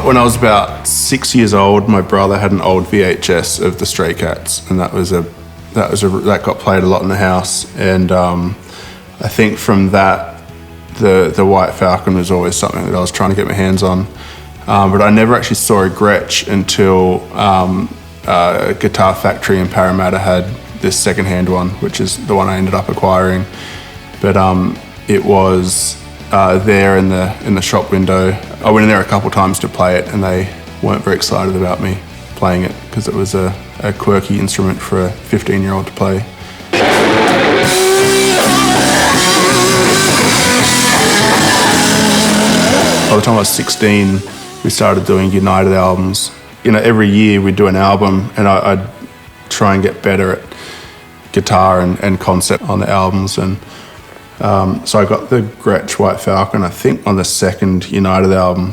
When I was about 6 years old, my brother had an old VHS of the Stray Cats, and that got played a lot in the house. And I think from that, the White Falcon was always something that I was trying to get my hands on. But I never actually saw a Gretsch until a Guitar Factory in Parramatta had this second-hand one, which is the one I ended up acquiring. But it was there in the shop window. I went in there a couple times to play it, and they weren't very excited about me playing it because it was a quirky instrument for a 15-year-old to play. By the time I was 16, we started doing United albums. You know, every year we'd do an album, and I'd try and get better at guitar and concept on the albums. And so I got the Gretsch White Falcon, I think, on the second United album,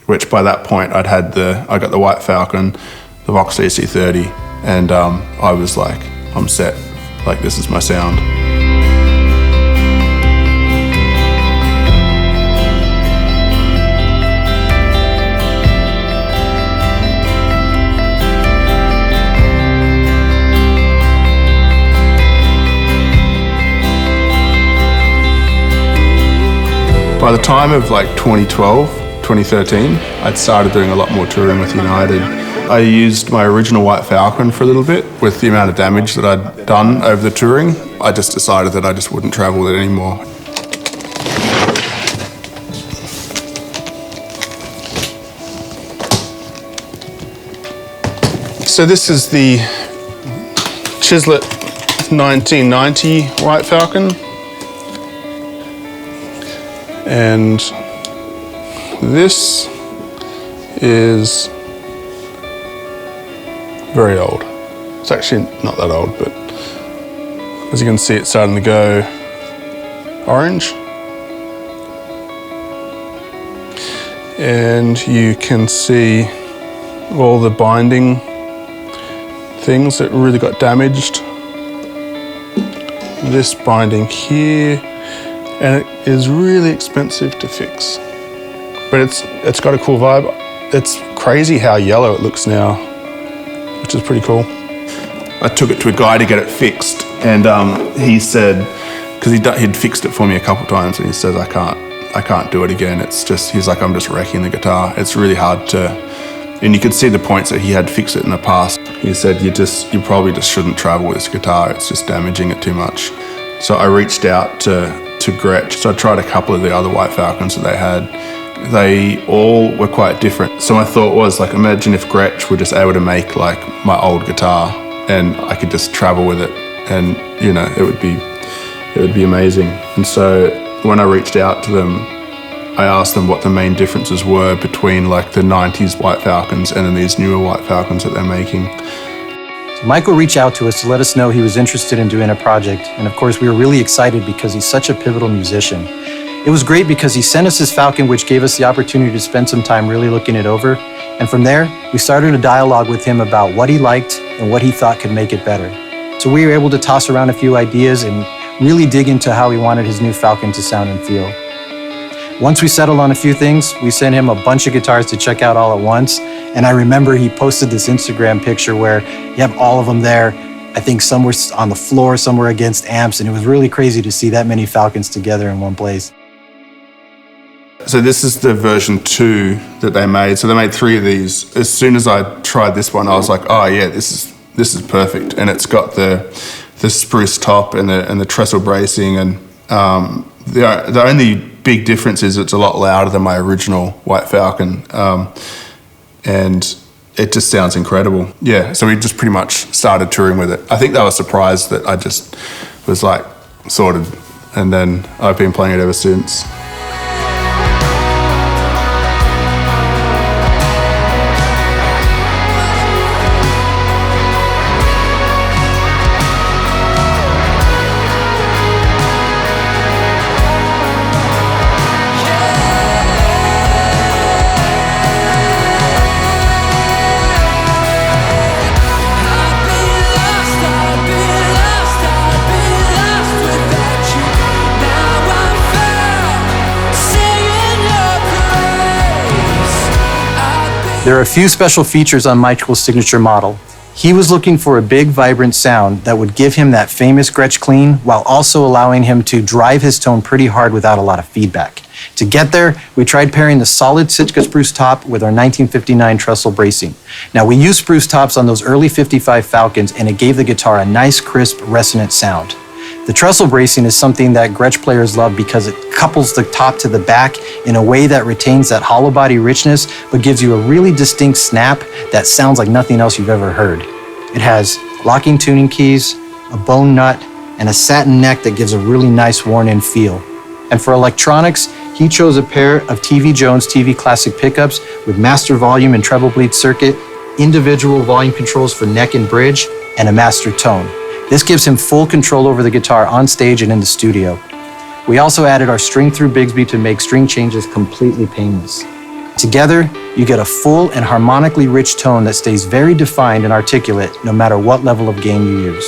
which by that point I got the White Falcon, the Vox DC30, and I was like, I'm set. Like, this is my sound. By the time of like 2012, 2013, I'd started doing a lot more touring with United. I used my original White Falcon for a little bit. With the amount of damage that I'd done over the touring, I just decided that I just wouldn't travel with it anymore. So this is the Chislett 1990 White Falcon. And this is very old. It's actually not that old, but as you can see, it's starting to go orange. And you can see all the binding things that really got damaged. This binding here. And it is really expensive to fix. But it's got a cool vibe. It's crazy how yellow it looks now, which is pretty cool. I took it to a guy to get it fixed, and he said, because he'd fixed it for me a couple times, and he says, I can't do it again. It's just, he's like, I'm just wrecking the guitar. It's really hard to, and you could see the points that he had fixed it in the past. He said, you probably just shouldn't travel with this guitar. It's just damaging it too much. So I reached out to Gretsch. So I tried a couple of the other White Falcons that they had. They all were quite different. So my thought was, like, imagine if Gretsch were just able to make like my old guitar and I could just travel with it, and you know, it would be amazing. And so when I reached out to them, I asked them what the main differences were between like the 90s White Falcons and then these newer White Falcons that they're making. Michael reached out to us to let us know he was interested in doing a project, and of course we were really excited because he's such a pivotal musician. It was great because he sent us his Falcon, which gave us the opportunity to spend some time really looking it over, and from there we started a dialogue with him about what he liked and what he thought could make it better. So we were able to toss around a few ideas and really dig into how he wanted his new Falcon to sound and feel. Once we settled on a few things, we sent him a bunch of guitars to check out all at once. And I remember he posted this Instagram picture where you have all of them there. I think some were on the floor, some were against amps, and it was really crazy to see that many Falcons together in one place. So this is the version 2 that they made. So they made 3 of these. As soon as I tried this one, I was like, oh yeah, this is perfect. And it's got the spruce top and the trestle bracing, and the only big difference is it's a lot louder than my original White Falcon, and it just sounds incredible. Yeah, so we just pretty much started touring with it. I think they were surprised that I just was like sorted, and then I've been playing it ever since. There are a few special features on Michael's signature model. He was looking for a big, vibrant sound that would give him that famous Gretsch clean while also allowing him to drive his tone pretty hard without a lot of feedback. To get there, we tried pairing the solid Sitka spruce top with our 1959 trestle bracing. Now, we used spruce tops on those early 55 Falcons, and it gave the guitar a nice, crisp, resonant sound. The trestle bracing is something that Gretsch players love because it couples the top to the back in a way that retains that hollow body richness, but gives you a really distinct snap that sounds like nothing else you've ever heard. It has locking tuning keys, a bone nut, and a satin neck that gives a really nice worn-in feel. And for electronics, he chose a pair of TV Jones TV Classic pickups with master volume and treble bleed circuit, individual volume controls for neck and bridge, and a master tone. This gives him full control over the guitar on stage and in the studio. We also added our string-through Bigsby to make string changes completely painless. Together, you get a full and harmonically rich tone that stays very defined and articulate no matter what level of gain you use.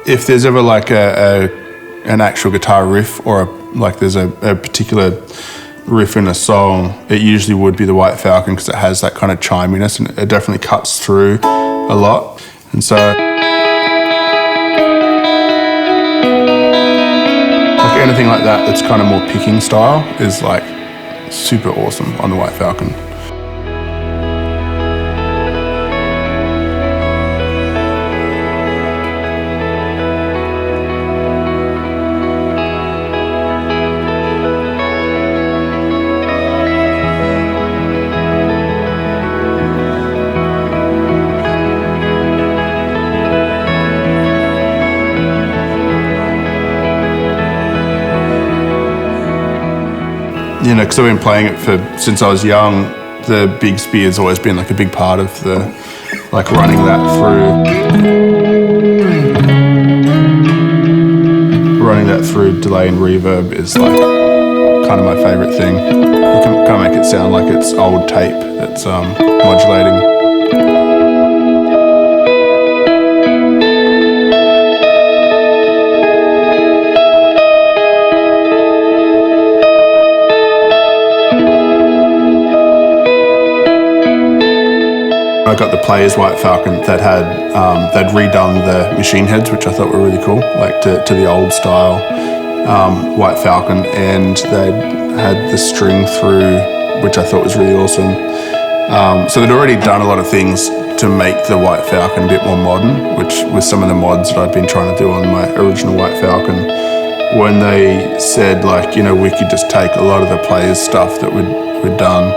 If there's ever like an actual guitar riff or there's a particular riff in a song, it usually would be the White Falcon because it has that kind of chiminess and it definitely cuts through a lot. And so anything like that that's kind of more picking style is like super awesome on the White Falcon. You know, because I've been playing it since I was young, the Bigsby has always been like a big part of the, like running that through delay and reverb is like kind of my favorite thing. You can kind of make it sound like it's old tape that's modulating. I got the Player's White Falcon that had, they'd redone the machine heads, which I thought were really cool, like to the old style White Falcon, and they'd had the string through, which I thought was really awesome. So they'd already done a lot of things to make the White Falcon a bit more modern, which was some of the mods that I'd been trying to do on my original White Falcon. When they said, like, you know, we could just take a lot of the Player's stuff that we'd done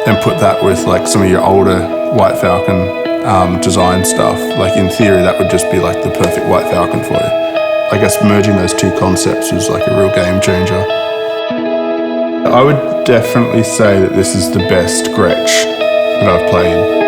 and put that with like some of your older White Falcon design stuff. Like in theory, that would just be like the perfect White Falcon for you. I guess merging those two concepts was like a real game changer. I would definitely say that this is the best Gretsch that I've played.